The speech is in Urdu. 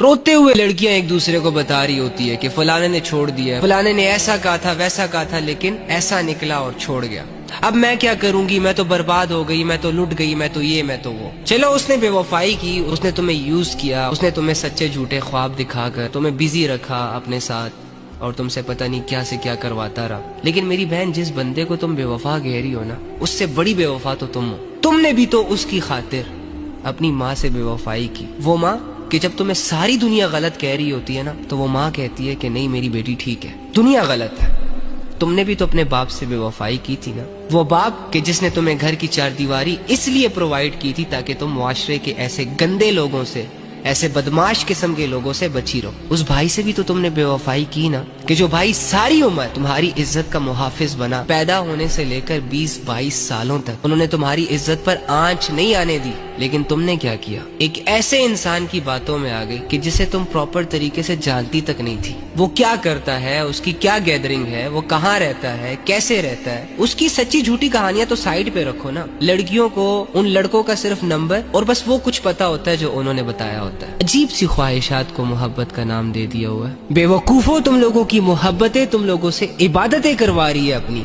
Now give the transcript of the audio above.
روتے ہوئے لڑکیاں ایک دوسرے کو بتا رہی ہوتی ہے کہ فلانے نے چھوڑ دیا، فلانے نے ایسا کہا تھا ویسا کہا تھا لیکن ایسا نکلا اور چھوڑ گیا، اب میں کیا کروں گی، میں تو برباد ہو گئی، میں تو لٹ گئی، میں تو یہ میں تو وہ۔ چلو اس نے بے وفائی کی، اس نے تمہیں یوز کیا، اس نے تمہیں سچے جھوٹے خواب دکھا کر تمہیں بزی رکھا اپنے ساتھ اور تم سے پتہ نہیں کیا سے کیا کرواتا رہا، لیکن میری بہن جس بندے کو تم بے وفا کہہ رہی ہو نا، اس سے بڑی بے وفا تو تم ہو۔ تم نے بھی تو اس کی خاطر اپنی ماں سے بے وفائی کی، وہ ماں کہ جب تمہیں ساری دنیا غلط کہہ رہی ہوتی ہے نا تو وہ ماں کہتی ہے کہ نہیں میری بیٹی ٹھیک ہے، دنیا غلط ہے۔ تم نے بھی تو اپنے باپ سے بے وفائی کی تھی نا، وہ باپ کہ جس نے تمہیں گھر کی چار دیواری اس لیے پرووائڈ کی تھی تاکہ تم معاشرے کے ایسے گندے لوگوں سے، ایسے بدماش قسم کے لوگوں سے بچی رہو۔ اس بھائی سے بھی تو تم نے بے وفائی کی نا، کہ جو بھائی ساری عمر تمہاری عزت کا محافظ بنا، پیدا ہونے سے لے کر 20-22 سالوں تک انہوں نے تمہاری عزت پر آنچ نہیں آنے دی، لیکن تم نے کیا کیا، ایک ایسے انسان کی باتوں میں آ گئی کہ جسے تم پراپر طریقے سے جانتی تک نہیں تھی، وہ کیا کرتا ہے، اس کی کیا گیدرنگ ہے، وہ کہاں رہتا ہے، کیسے رہتا ہے، اس کی سچی جھوٹی کہانیاں تو سائیڈ پہ رکھو نا۔ لڑکیوں کو ان لڑکوں کا صرف نمبر اور بس وہ کچھ پتا ہوتا ہے جو انہوں نے بتایا ہوتا ہے۔ عجیب سی خواہشات کو محبت کا نام دے دیا ہوا ہے۔ بے وقوفو، تم لوگوں کی محبتیں تم لوگوں سے عبادتیں کروا رہی ہے اپنی۔